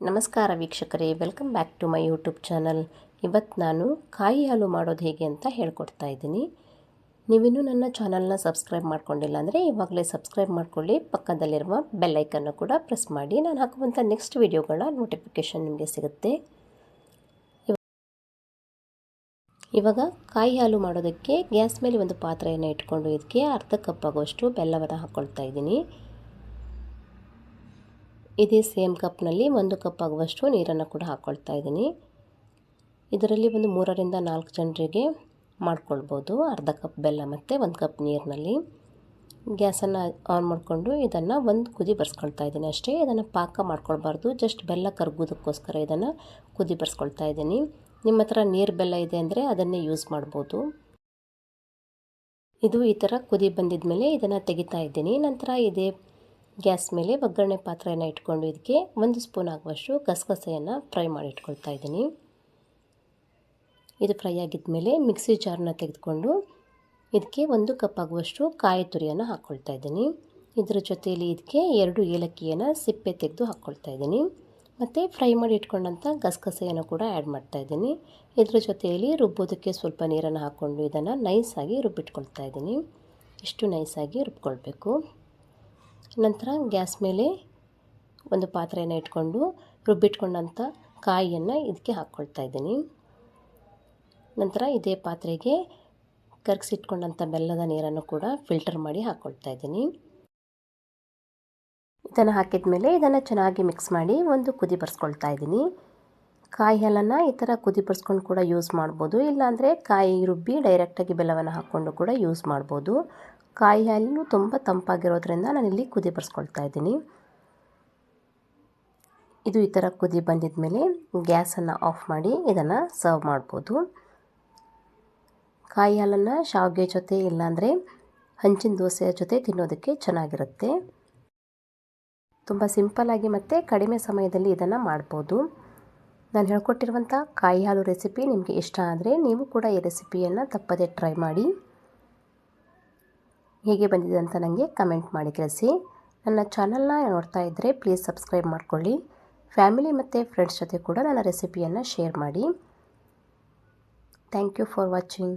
ನಮಸ್ಕಾರ ವೀಕ್ಷಕರೇ, welcome back to my YouTube channel. ಇವತ್ತು ನಾನು ಕಾಯಿ ಹಾಲು ಮಾಡೋದು ಹೇಗೆ ಅಂತ ಹೇಳ್ಕೊಡ್ತಾ ಇದ್ದೀನಿ. ನೀವಿನ್ನೂ ನನ್ನ ಚಾನಲ್ನ ಸಬ್ಸ್ಕ್ರೈಬ್ ಮಾಡ್ಕೊಂಡಿಲ್ಲ ಅಂದರೆ ಇವಾಗಲೇ ಸಬ್ಸ್ಕ್ರೈಬ್ ಮಾಡ್ಕೊಳ್ಳಿ. ಪಕ್ಕದಲ್ಲಿರುವ ಬೆಲ್ ಐಕನ್ನು ಕೂಡ ಪ್ರೆಸ್ ಮಾಡಿ. ನಾನು ಹಾಕುವಂಥ ನೆಕ್ಸ್ಟ್ ವಿಡಿಯೋಗಳ ನೋಟಿಫಿಕೇಷನ್ ನಿಮಗೆ ಸಿಗುತ್ತೆ. ಇವಾಗ ಕಾಯಿ ಹಾಲು ಮಾಡೋದಕ್ಕೆ ಗ್ಯಾಸ್ ಮೇಲೆ ಒಂದು ಪಾತ್ರೆಯನ್ನು ಇಟ್ಕೊಂಡು ಇದಕ್ಕೆ ಅರ್ಧ ಕಪ್ ಆಗುವಷ್ಟು ಬೆಲ್ಲವನ್ನು ಹಾಕ್ಕೊಳ್ತಾ ಇದ್ದೀನಿ. ಇದೇ ಸೇಮ್ ಕಪ್ನಲ್ಲಿ 1 ಕಪ್ ಆಗುವಷ್ಟು ನೀರನ್ನು ಕೂಡ ಹಾಕ್ಕೊಳ್ತಾ ಇದ್ದೀನಿ. ಇದರಲ್ಲಿ ಒಂದು 3ರಿಂದ 4 ಜನರಿಗೆ ಮಾಡ್ಕೊಳ್ಬೋದು. ಅರ್ಧ ಕಪ್ ಬೆಲ್ಲ ಮತ್ತು 1 ಕಪ್ ನೀರಿನಲ್ಲಿ ಗ್ಯಾಸನ್ನು ಆನ್ ಮಾಡಿಕೊಂಡು ಇದನ್ನು ಒಂದು ಕುದಿ ಬರ್ಸ್ಕೊಳ್ತಾ ಇದ್ದೀನಿ ಅಷ್ಟೇ. ಇದನ್ನು ಪಾಕ ಮಾಡ್ಕೊಳ್ಬಾರ್ದು, ಜಸ್ಟ್ ಬೆಲ್ಲ ಕರಗೋದಕ್ಕೋಸ್ಕರ ಇದನ್ನು ಕುದಿ ಬರ್ಸ್ಕೊಳ್ತಾ ಇದ್ದೀನಿ. ನಿಮ್ಮ ಹತ್ರ ನೀರು ಬೆಲ್ಲ ಇದೆ ಅಂದರೆ ಅದನ್ನೇ ಯೂಸ್ ಮಾಡ್ಬೋದು. ಇದು ಈ ಥರ ಕುದಿ ಬಂದಿದ ಮೇಲೆ ಇದನ್ನು ತೆಗಿತಾ ಇದ್ದೀನಿ. ನಂತರ ಇದೇ ಗ್ಯಾಸ್ ಮೇಲೆ ಒಗ್ಗರಣೆ ಪಾತ್ರೆಯನ್ನು ಇಟ್ಕೊಂಡು ಇದಕ್ಕೆ 1 ಸ್ಪೂನ್ ಆಗುವಷ್ಟು ಗಸಗಸೆಯನ್ನು ಫ್ರೈ ಮಾಡಿ ಇಟ್ಕೊಳ್ತಾ ಇದ್ದೀನಿ. ಇದು ಫ್ರೈ ಆಗಿದ ಮೇಲೆ ಮಿಕ್ಸಿ ಜಾರನ್ನ ತೆಗೆದುಕೊಂಡು ಇದಕ್ಕೆ 1 ಕಪ್ ಆಗುವಷ್ಟು ಕಾಯಿ ತುರಿಯನ್ನು ಹಾಕ್ಕೊಳ್ತಾ ಇದ್ದೀನಿ. ಇದರ ಜೊತೆಯಲ್ಲಿ ಇದಕ್ಕೆ 2 ಏಲಕ್ಕಿಯನ್ನು ಸಿಪ್ಪೆ ತೆಗೆದು ಹಾಕ್ಕೊಳ್ತಾ ಇದ್ದೀನಿ. ಮತ್ತು ಫ್ರೈ ಮಾಡಿ ಇಟ್ಕೊಂಡಂಥ ಗಸಗಸೆಯನ್ನು ಕೂಡ ಆ್ಯಡ್ ಮಾಡ್ತಾ ಇದ್ದೀನಿ. ಇದರ ಜೊತೆಯಲ್ಲಿ ರುಬ್ಬೋದಕ್ಕೆ ಸ್ವಲ್ಪ ನೀರನ್ನು ಹಾಕ್ಕೊಂಡು ಇದನ್ನು ನೈಸಾಗಿ ರುಬ್ಬಿಟ್ಕೊಳ್ತಾ ಇದ್ದೀನಿ. ಇಷ್ಟು ನೈಸಾಗಿ ರುಬ್ಕೊಳ್ಬೇಕು. ನಂತರ ಗ್ಯಾಸ್ ಮೇಲೆ ಒಂದು ಪಾತ್ರೆಯನ್ನು ಇಟ್ಕೊಂಡು ರುಬ್ಬಿಟ್ಕೊಂಡಂಥ ಕಾಯಿಯನ್ನು ಇದಕ್ಕೆ ಹಾಕ್ಕೊಳ್ತಾ ಇದ್ದೀನಿ. ನಂತರ ಇದೇ ಪಾತ್ರೆಗೆ ಕರಗಿಸಿಟ್ಕೊಂಡಂಥ ಬೆಲ್ಲದ ನೀರನ್ನು ಕೂಡ ಫಿಲ್ಟರ್ ಮಾಡಿ ಹಾಕ್ಕೊಳ್ತಾ ಇದ್ದೀನಿ. ಇದನ್ನು ಹಾಕಿದ ಮೇಲೆ ಇದನ್ನು ಚೆನ್ನಾಗಿ ಮಿಕ್ಸ್ ಮಾಡಿ ಒಂದು ಕುದಿ ಬರ್ಸ್ಕೊಳ್ತಾ ಇದ್ದೀನಿ. ಕಾಯಿ ಹಾಲನ್ನು ಈ ಥರ ಕುದಿ ಬರ್ಸ್ಕೊಂಡು ಕೂಡ ಯೂಸ್ ಮಾಡ್ಬೋದು, ಇಲ್ಲಾಂದರೆ ಕಾಯಿ ರುಬ್ಬಿ ಡೈರೆಕ್ಟಾಗಿ ಬೆಲ್ಲವನ್ನು ಹಾಕ್ಕೊಂಡು ಕೂಡ ಯೂಸ್ ಮಾಡ್ಬೋದು. ಕಾಯಿ ಹಾಲು ತುಂಬ ತಂಪಾಗಿರೋದ್ರಿಂದ ನಾನಿಲ್ಲಿ ಕುದಿ ಬರ್ಸ್ಕೊಳ್ತಾ ಇದ್ದೀನಿ. ಇದು ಈ ಥರ ಕುದಿ ಬಂದಿದ ಮೇಲೆ ಗ್ಯಾಸನ್ನು ಆಫ್ ಮಾಡಿ ಇದನ್ನು ಸರ್ವ್ ಮಾಡ್ಬೋದು. ಕಾಯಿ ಹಾಲನ್ನು ಶಾವಿಗೆ ಜೊತೆ ಇಲ್ಲಾಂದರೆ ಹಂಚಿನ ದೋಸೆಯ ಜೊತೆ ತಿನ್ನೋದಕ್ಕೆ ಚೆನ್ನಾಗಿರುತ್ತೆ. ತುಂಬ ಸಿಂಪಲ್ಲಾಗಿ ಮತ್ತು ಕಡಿಮೆ ಸಮಯದಲ್ಲಿ ಇದನ್ನು ಮಾಡ್ಬೋದು. ನಾನು ಹೇಳ್ಕೊಟ್ಟಿರುವಂಥ ಕಾಯಿ ಹಾಲು ರೆಸಿಪಿ ನಿಮಗೆ ಇಷ್ಟ ಆದರೆ ನೀವು ಕೂಡ ಈ ರೆಸಿಪಿಯನ್ನು ತಪ್ಪದೇ ಟ್ರೈ ಮಾಡಿ. ಹೇಗೆ ಬಂದಿದೆ ಅಂತ ನನಗೆ ಕಮೆಂಟ್ ಮಾಡಿ ತಿಳಿಸಿ. ನನ್ನ ಚಾನಲ್ನ ನೋಡ್ತಾ ಇದ್ದರೆ ಪ್ಲೀಸ್ ಸಬ್ಸ್ಕ್ರೈಬ್ ಮಾಡ್ಕೊಳ್ಳಿ. ಫ್ಯಾಮಿಲಿ ಮತ್ತು ಫ್ರೆಂಡ್ಸ್ ಜೊತೆ ಕೂಡ ನನ್ನ ರೆಸಿಪಿಯನ್ನು ಶೇರ್ ಮಾಡಿ. Thank you for watching.